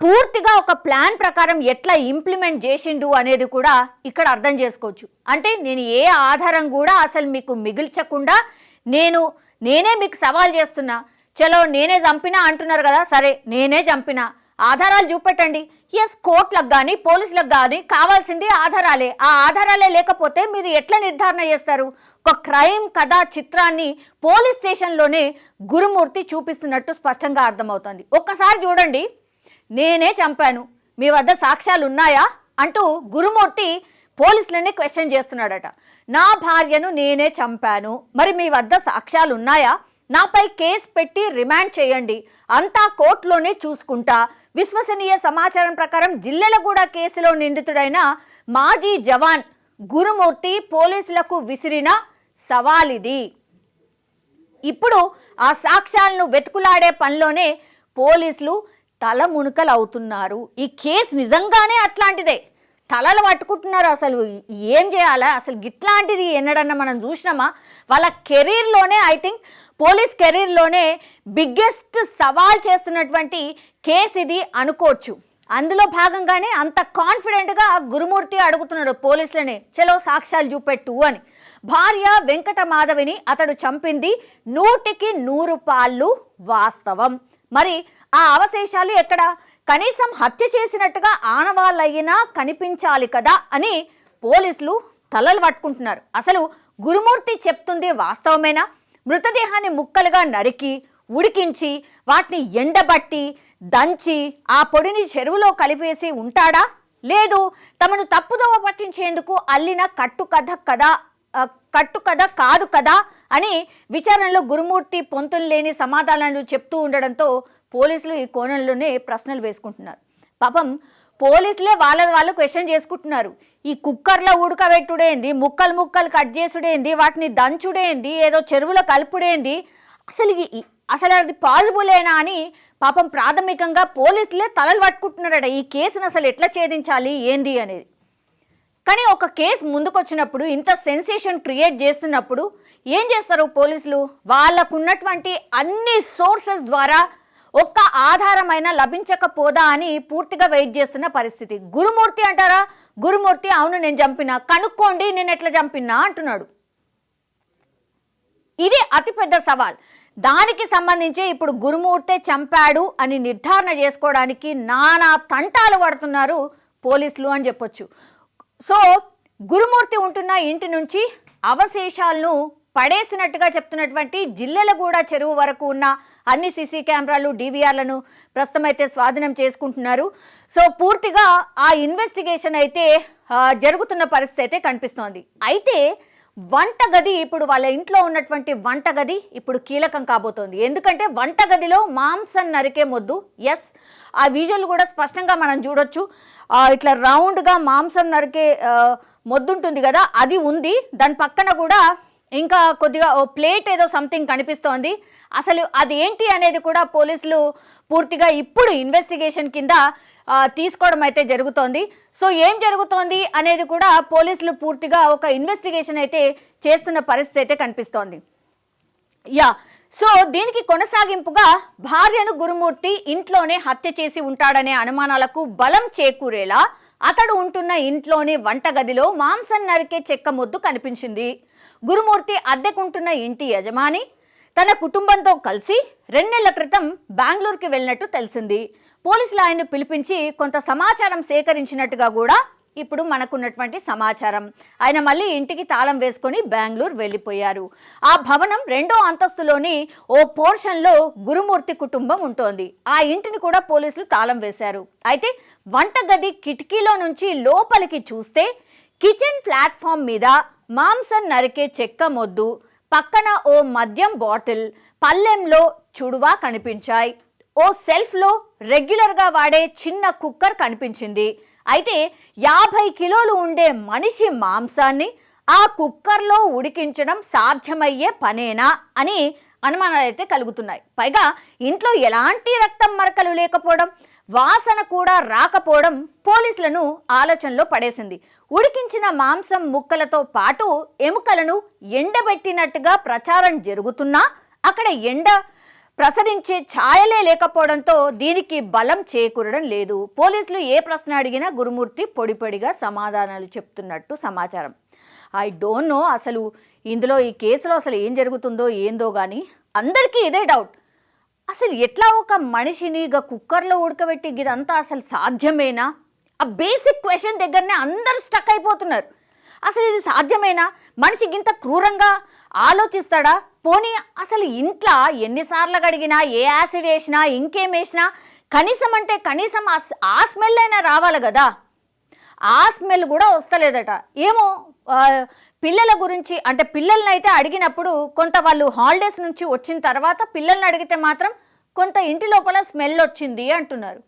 పూర్తిగా ఒక ప్లాన్ ప్రకారం ఎట్లా ఇంప్లిమెంట్ చేసిండు అనేది కూడా ఇక్కడ అర్థం చేసుకోవచ్చు. అంటే నేను ఏ ఆధారం కూడా అసలు మీకు మిగిల్చకుండా నేనే మీకు సవాల్ చేస్తున్నా, చలో నేనే చంపినా అంటున్నారు కదా, సరే నేనే చంపినా, ఆధారాలు చూపెట్టండి. ఎస్, కోర్టులకు కానీ పోలీసులకు కానీ కావాల్సింది ఆధారాలే. ఆ ఆధారాలే లేకపోతే మీరు ఎట్లా నిర్ధారణ చేస్తారు? ఒక క్రైమ్ కథా చిత్రాన్ని పోలీస్ స్టేషన్లోనే గురుమూర్తి చూపిస్తున్నట్టు స్పష్టంగా అర్థమవుతుంది. ఒక్కసారి చూడండి, నేనే చంపాను, మీ వద్ద సాక్ష్యాలు ఉన్నాయా అంటూ గురుమూర్తి పోలీసులనే క్వశ్చన్ చేస్తున్నాడట. నా భార్యను నేనే చంపాను, మరి మీ వద్ద సాక్ష్యాలు ఉన్నాయా? నాపై కేసు పెట్టి రిమాండ్ చేయండి, అంతా కోర్టులోనే చూసుకుంటా. విశ్వసనీయ సమాచారం ప్రకారం జిల్లెలగూడ కేసులో నిందితుడైన మాజీ జవాన్ గురుమూర్తి పోలీసులకు విసిరిన సవాలిది. ఇప్పుడు ఆ సాక్ష్యాలను వెతుకులాడే పనిలోనే పోలీసులు తల మునుకలు అవుతున్నారు. ఈ కేసు నిజంగానే అట్లాంటిదే, తలలు పట్టుకుంటున్నారు. అసలు ఏం చేయాలా? అసలు గిట్లాంటిది ఎన్నడన్నా మనం చూసినామా? వాళ్ళ కెరీర్లోనే, ఐ థింక్ పోలీస్ కెరీర్లోనే బిగ్గెస్ట్ సవాల్ చేస్తున్నటువంటి కేసు ఇది అనుకోవచ్చు. అందులో భాగంగానే అంత కాన్ఫిడెంట్గా గురుమూర్తి అడుగుతున్నాడు పోలీసులనే, చలో సాక్ష్యాలు చూపెట్టు అని. భార్య వెంకట మాధవిని అతడు చంపింది 100కి 100 పాళ్ళు వాస్తవం. మరి ఆ అవశేషాలు ఎక్కడ? కనీసం హత్య చేసినట్టుగా ఆనవాళ్ళయినా కనిపించాలి కదా అని పోలీసులు తలలు పట్టుకుంటున్నారు. అసలు గురుమూర్తి చెప్తుంది వాస్తవమేనా? మృతదేహాన్ని ముక్కలుగా నరికి ఉడికించి వాటిని ఎండబట్టి దంచి ఆ పొడిని చెరువులో కలిపేసి ఉంటాడా? లేదు, తమను తప్పుదోవ పట్టించేందుకు అల్లిన కట్టుకథ కాదు కదా అని విచారణలో గురుమూర్తి పొంతులు లేని సమాధానాలు చెప్తూ ఉండడంతో పోలీసులు ఈ కోణంలోనే ప్రశ్నలు వేసుకుంటున్నారు. పాపం పోలీసులే వాళ్ళు క్వశ్చన్ చేసుకుంటున్నారు. ఈ కుక్కర్లో ఉడకబెట్టుడేంది, ముక్కలు కట్ చేసుడేంది, వాటిని దంచుడేంది, ఏదో చెరువులో కలుపుడేంది, అసలు అది పాజిబులేనా అని పాపం ప్రాథమికంగా పోలీసులే తలలు పట్టుకుంటున్నారట. ఈ కేసును అసలు ఎట్లా ఛేదించాలి ఏంది అనేది. కానీ ఒక కేసు ముందుకొచ్చినప్పుడు, ఇంత సెన్సేషన్ క్రియేట్ చేస్తున్నప్పుడు ఏం చేస్తారు పోలీసులు? వాళ్ళకున్నటువంటి అన్ని సోర్సెస్ ద్వారా ఒక్క ఆధారమైన లభించకపోదా అని పూర్తిగా వెయిట్ చేస్తున్న పరిస్థితి. గురుమూర్తి అంటారా? గురుమూర్తి అవును నేను చంపినా, కనుక్కోండి నేను ఎట్లా చంపినా అంటున్నాడు. ఇది అతిపెద్ద సవాల్. దానికి సంబంధించి ఇప్పుడు గురుమూర్తే చంపాడు అని నిర్ధారణ చేసుకోవడానికి నానా తంటాలు పడుతున్నారు పోలీసులు అని చెప్పొచ్చు. సో గురుమూర్తి ఉంటున్న ఇంటి నుంచి అవశేషాలను పడేసినట్టుగా చెప్తున్నటువంటి జిల్లెలగూడ చెరువు వరకు ఉన్న అన్ని సీసీ కెమెరాలు, డివిఆర్లను ప్రస్తుతం అయితే స్వాధీనం చేసుకుంటున్నారు. సో పూర్తిగా ఆ ఇన్వెస్టిగేషన్ అయితే జరుగుతున్న పరిస్థితి అయితే కనిపిస్తోంది. అయితే వంటగది, ఇప్పుడు వాళ్ళ ఇంట్లో ఉన్నటువంటి వంటగది ఇప్పుడు కీలకం కాబోతోంది. ఎందుకంటే వంటగదిలో మాంసం నరికే మొద్దు, ఎస్ ఆ విజువల్ కూడా స్పష్టంగా మనం చూడొచ్చు. ఇట్లా రౌండ్గా మాంసం నరికే మొద్దు ఉంటుంది కదా, అది ఉంది. దాని పక్కన కూడా ఇంకా కొద్దిగా ఓ ప్లేట్ ఏదో సంథింగ్ కనిపిస్తోంది. అసలు అది ఏంటి అనేది కూడా పోలీసులు పూర్తిగా ఇప్పుడు ఇన్వెస్టిగేషన్ కింద తీసుకోవడం అయితే జరుగుతోంది. సో ఏం జరుగుతోంది అనేది కూడా పోలీసులు పూర్తిగా ఒక ఇన్వెస్టిగేషన్ అయితే చేస్తున్న పరిస్థితి అయితే కనిపిస్తోంది. సో దీనికి కొనసాగింపుగా భార్యను గురుమూర్తి ఇంట్లోనే హత్య చేసి ఉంటాడనే అనుమానాలకు బలం చేకూరేలా అతడు ఉంటున్న ఇంట్లోని వంటగదిలో మాంసం నరికే చెక్క మొద్దు కనిపించింది. గురుమూర్తి అద్దెకుంటున్న ఇంటి యజమాని తన కుటుంబంతో కలిసి 2 నెలల క్రితం బెంగళూరుకి వెళ్ళినట్టు తెలిసింది. పోలీసులు ఆయన్ను పిలిపించి కొంత సమాచారం సేకరించినట్టుగా కూడా ఇప్పుడు మనకున్నటువంటి సమాచారం. ఆయన మళ్ళీ ఇంటికి తాళం వేసుకొని బెంగళూరు వెళ్ళిపోయారు. ఆ భవనం 2వ అంతస్తులోని ఓ పోర్షన్లో గురుమూర్తి కుటుంబం ఉంటోంది. ఆ ఇంటిని కూడా పోలీసులు తాళం వేశారు. అయితే వంటగది కిటికీలో నుంచి లోపలికి చూస్తే కిచెన్ ప్లాట్ఫామ్ మీద మాంసం నరికే చెక్క మొద్దు, పక్కన ఓ మద్యం బాటిల్, పల్లెంలో చుడువా కనిపించాయి. ఓ సెల్ఫ్లో రెగ్యులర్గా వాడే చిన్న కుక్కర్ కనిపించింది. అయితే 50 కిలోలు ఉండే మనిషి మాంసాన్ని ఆ కుక్కర్లో ఉడికించడం సాధ్యమయ్యే పనేనా అని అనుమానాలు అయితే కలుగుతున్నాయి. పైగా ఇంట్లో ఎలాంటి రక్తం మరకలు లేకపోవడం, వాసన కూడా రాకపోవడం పోలీసులను ఆలోచనలో పడేసింది. ఉడికించిన మాంసం ముక్కలతో పాటు ఎముకలను ఎండబెట్టినట్టుగా ప్రచారం జరుగుతున్నా అక్కడ ప్రసరించే ఛాయలే లేకపోవడంతో దీనికి బలం చేకూరడం లేదు. పోలీసులు ఏ ప్రశ్న అడిగినా గురుమూర్తి పొడిపొడిగా సమాధానాలు చెప్తున్నట్టు సమాచారం. ఐ డోంట్ నో అసలు ఇందులో ఈ కేసులో అసలు ఏం జరుగుతుందో ఏందో కానీ అందరికీ ఇదే డౌట్. అసలు ఎట్లా ఒక మనిషిని కుక్కర్లో ఉడకబెట్టి ఇదంతా అసలు సాధ్యమేనా? ఆ బేసిక్ క్వశ్చన్ దగ్గరనే అందరూ స్టక్ అయిపోతున్నారు. అసలు ఇది సాధ్యమేనా? మనిషికి ఇంత క్రూరంగా ఆలోచిస్తాడా? పోనీ అసలు ఇంట్లో ఎన్నిసార్లు అడిగినా, ఏ యాసిడ్ వేసినా, ఇంకేం వేసినా కనీసం అంటే కనీసం ఆ స్మెల్ అయినా రావాలి కదా. ఆ స్మెల్ కూడా వస్తలేదట. ఏమో పిల్లల గురించి అంటే పిల్లల్ని అయితే అడిగినప్పుడు కొంత వాళ్ళు హాలిడేస్ నుంచి వచ్చిన తర్వాత పిల్లల్ని అడిగితే మాత్రం కొంత ఇంటి లోపల స్మెల్ వచ్చింది అంటున్నారు.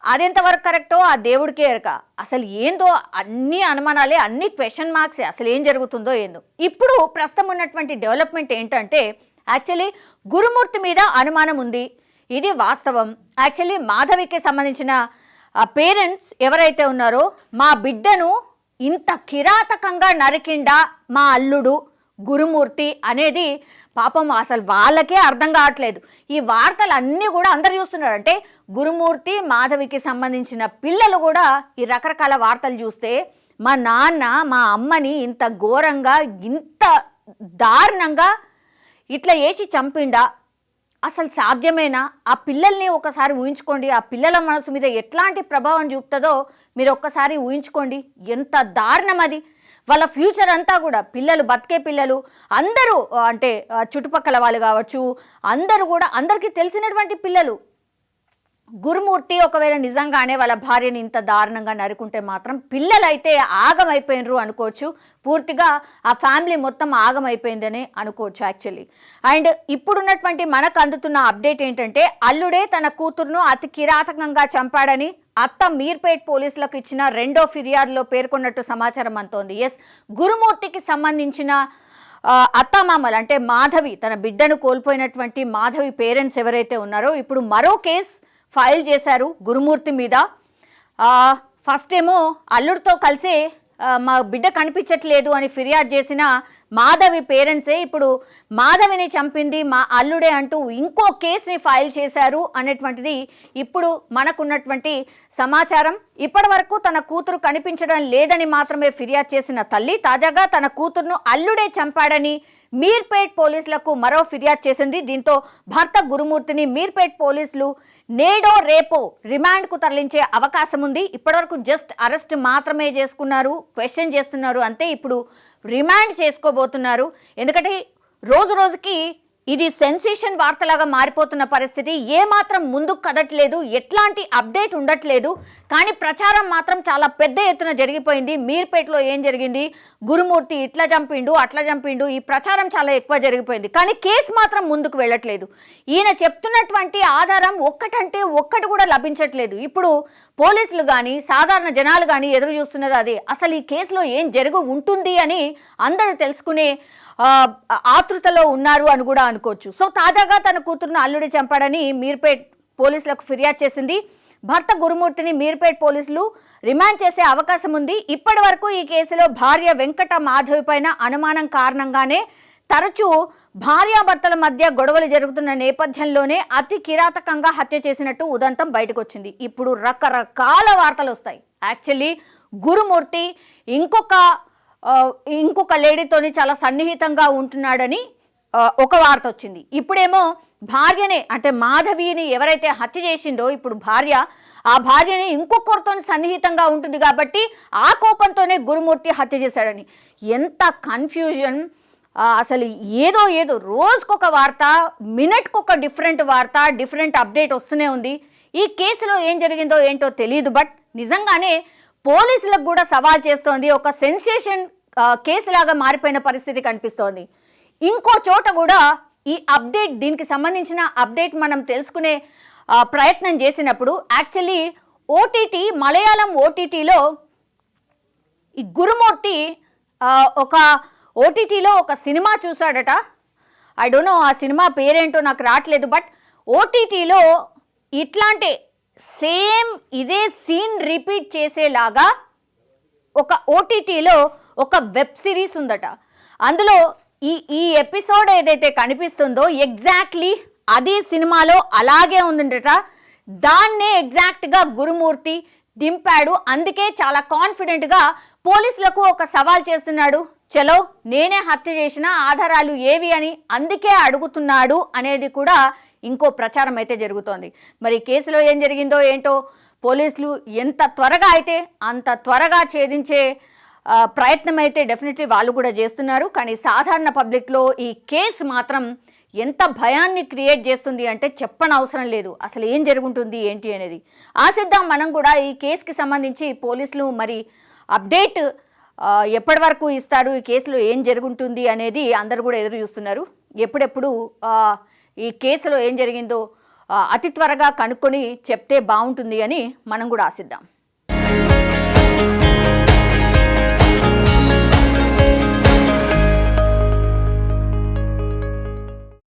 అదెంతవరకు కరెక్టో ఆ దేవుడికే ఎరక. అసలు ఏందో అన్ని అనుమానాలే, అన్ని క్వశ్చన్ మార్క్సే. అసలు ఏం జరుగుతుందో ఏందో. ఇప్పుడు ప్రస్తుతం ఉన్నటువంటి డెవలప్మెంట్ ఏంటంటే యాక్చువల్లీ గురుమూర్తి మీద అనుమానం ఉంది, ఇది వాస్తవం. యాక్చువల్లీ మాధవికి సంబంధించిన పేరెంట్స్ ఎవరైతే ఉన్నారో మా బిడ్డను ఇంత కిరాతకంగా నరికిండా మా అల్లుడు గురుమూర్తి అనేది పాపం అసలు వాళ్ళకే అర్థం కావట్లేదు. ఈ వార్తలు అన్నీ కూడా అందరు చూస్తున్నారు. అంటే గురుమూర్తి మాధవికి సంబంధించిన పిల్లలు కూడా ఈ రకరకాల వార్తలు చూస్తే మా నాన్న మా అమ్మని ఇంత ఘోరంగా ఇంత దారుణంగా ఇట్లా వేసి చంపిండా, అసలు సాధ్యమేనా? ఆ పిల్లల్ని ఒకసారి ఊహించుకోండి. ఆ పిల్లల మనసు మీద ఎట్లాంటి ప్రభావం చూపుతుందో మీరు ఒక్కసారి ఊహించుకోండి. ఎంత దారుణం అది. వాళ్ళ ఫ్యూచర్ అంతా కూడా పిల్లలు, బతికే పిల్లలు అందరూ అంటే చుట్టుపక్కల వాళ్ళు కావచ్చు, అందరూ కూడా అందరికీ తెలిసినటువంటి పిల్లలు. గురుమూర్తి ఒకవేళ నిజంగానే వాళ్ళ భార్యని ఇంత దారుణంగా నరుకుంటే మాత్రం పిల్లలైతే ఆగమైపోయినరు అనుకోవచ్చు. పూర్తిగా ఆ ఫ్యామిలీ మొత్తం ఆగమైపోయిందని అనుకోవచ్చు యాక్చువల్లీ. అండ్ ఇప్పుడున్నటువంటి మనకు అందుతున్న అప్డేట్ ఏంటంటే అల్లుడే తన కూతురును అతి కిరాతకంగా చంపాడని అత్త మీర్పేట్ పోలీసులకు ఇచ్చిన రెండో ఫిర్యాదులో పేర్కొన్నట్టు సమాచారం అంతోంది. ఎస్, గురుమూర్తికి సంబంధించిన అత్తామామలు అంటే మాధవి, తన బిడ్డను కోల్పోయినటువంటి మాధవి పేరెంట్స్ ఎవరైతే ఉన్నారో ఇప్పుడు మరో కేసు ఫైల్ చేశారు గురుమూర్తి మీద. ఫస్ట్ ఏమో అల్లుడితో కలిసి మా బిడ్డ కనిపించట్లేదు అని ఫిర్యాదు చేసిన మాధవి పేరెంట్సే ఇప్పుడు మాధవిని చంపింది మా అల్లుడే అంటూ ఇంకో కేసుని ఫైల్ చేశారు అనేటువంటిది ఇప్పుడు మనకున్నటువంటి సమాచారం. ఇప్పటి వరకు తన కూతురు కనిపించడం లేదని మాత్రమే ఫిర్యాదు చేసిన తల్లి తాజాగా తన కూతురును అల్లుడే చంపాడని మీర్పేట్ పోలీసులకు మరో ఫిర్యాదు చేసింది. దీంతో భర్త గురుమూర్తిని మీర్పేట్ పోలీసులు నేడో రేపో రిమాండ్కు తరలించే అవకాశం ఉంది. ఇప్పటివరకు జస్ట్ అరెస్ట్ మాత్రమే చేసుకున్నారు, క్వశ్చన్ చేస్తున్నారు అంతే. ఇప్పుడు రిమాండ్ చేసుకోబోతున్నారు. ఎందుకంటే రోజు రోజుకి ఇది సెన్సేషన్ వార్తలాగా మారిపోతున్న పరిస్థితి. ఏమాత్రం ముందుకు కదట్లేదు, ఎట్లాంటి అప్డేట్ ఉండట్లేదు. కానీ ప్రచారం మాత్రం చాలా పెద్ద ఎత్తున జరిగిపోయింది. మీర్పేటలో ఏం జరిగింది, గురుమూర్తి ఇట్లా చంపిండు అట్లా చంపిండు, ఈ ప్రచారం చాలా ఎక్కువ జరిగిపోయింది. కానీ కేసు మాత్రం ముందుకు వెళ్ళట్లేదు. ఈయన చెప్తున్నటువంటి ఆధారం ఒక్కటంటే ఒక్కటి కూడా లభించట్లేదు. ఇప్పుడు పోలీసులు కానీ సాధారణ జనాలు కానీ ఎదురు చూస్తున్నది అదే. అసలు ఈ కేసులో ఏం జరిగి ఉంటుంది అని అందరూ తెలుసుకునే ఆతృతలో ఉన్నారు అని కూడా అనుకోవచ్చు. సో తాజాగా తన కూతురును అల్లుడి చంపాడని మీర్పేట్ పోలీసులకు ఫిర్యాదు చేసింది. భర్త గురుమూర్తిని మీర్పేట్ పోలీసులు రిమాండ్ చేసే అవకాశం ఉంది. ఇప్పటి వరకు ఈ కేసులో భార్య వెంకట మాధవి పైన అనుమానం కారణంగానే తరచూ భార్యాభర్తల మధ్య గొడవలు జరుగుతున్న నేపథ్యంలోనే అతి కిరాతకంగా హత్య చేసినట్టు ఉదంతం బయటకు వచ్చింది. ఇప్పుడు రకరకాల వార్తలు వస్తాయి. యాక్చువల్లీ గురుమూర్తి ఇంకొక లేడీతోని చాలా సన్నిహితంగా ఉంటున్నాడని ఒక వార్త వచ్చింది. ఇప్పుడేమో భార్యనే అంటే మాధవిని ఎవరైతే హత్య చేసిండో ఇప్పుడు ఆ భార్యని ఇంకొకరితో సన్నిహితంగా ఉంటుంది కాబట్టి ఆ కోపంతోనే గురుమూర్తి హత్య చేశాడని. ఎంత కన్ఫ్యూజన్! అసలు ఏదో రోజుకొక వార్త, మినిట్కొక డిఫరెంట్ వార్త, డిఫరెంట్ అప్డేట్ వస్తూనే ఉంది. ఈ కేసులో ఏం జరిగిందో ఏంటో తెలియదు. బట్ నిజంగానే పోలీసులకు కూడా సవాల్ చేస్తోంది. ఒక సెన్సేషన్ కేసులాగా మారిపోయిన పరిస్థితి కనిపిస్తోంది. ఇంకో చోట కూడా ఈ అప్డేట్, దీనికి సంబంధించిన అప్డేట్ మనం తెలుసుకునే ప్రయత్నం చేసినప్పుడు యాక్చువల్లీ మలయాళం ఓటీటీలో ఈ గురుమూర్తి ఒక ఓటీటీలో ఒక సినిమా చూశాడట. ఐ డోంట్ నో ఆ సినిమా పేరేంటో నాకు రావట్లేదు. బట్ ఓటీటీలో ఇట్లాంటి సేమ్ ఇదే సీన్ రిపీట్ చేసేలాగా ఒక ఓటీటీలో ఒక వెబ్ సిరీస్ ఉందట. అందులో ఈ ఎపిసోడ్ ఏదైతే కనిపిస్తుందో ఎగ్జాక్ట్లీ అది సినిమాలో అలాగే ఉందంటట. దాన్నే ఎగ్జాక్ట్గా గురుమూర్తి దింపాడు. అందుకే చాలా కాన్ఫిడెంట్గా పోలీసులకు ఒక సవాల్ చేస్తున్నాడు. చలో నేనే హత్య చేసిన ఆధారాలు ఏవి అని అందుకే అడుగుతున్నాడు అనేది కూడా ఇంకో ప్రచారం అయితే జరుగుతోంది. మరి కేసులో ఏం జరిగిందో ఏంటో పోలీసులు ఎంత త్వరగా అయితే అంత త్వరగా ఛేదించే ప్రయత్నం అయితే డెఫినెట్లీ వాళ్ళు కూడా చేస్తున్నారు. కానీ సాధారణ పబ్లిక్లో ఈ కేసు మాత్రం ఎంత భయాన్ని క్రియేట్ చేస్తుంది అంటే చెప్పనవసరం లేదు. అసలు ఏం జరుగుతుంది ఏంటి అనేది ఆశిద్దాం మనం కూడా. ఈ కేసుకి సంబంధించి పోలీసులు మరి అప్డేట్ ఎప్పటి వరకు ఇస్తారు, ఈ కేసులో ఏం జరుగుతుంది అనేది అందరూ కూడా ఎదురు చూస్తున్నారు. ఎప్పుడెప్పుడు ఈ కేసులో ఏం జరిగిందో అతి త్వరగా కనుక్కొని చెప్తే బాగుంటుంది అని మనం కూడా ఆశిద్దాం.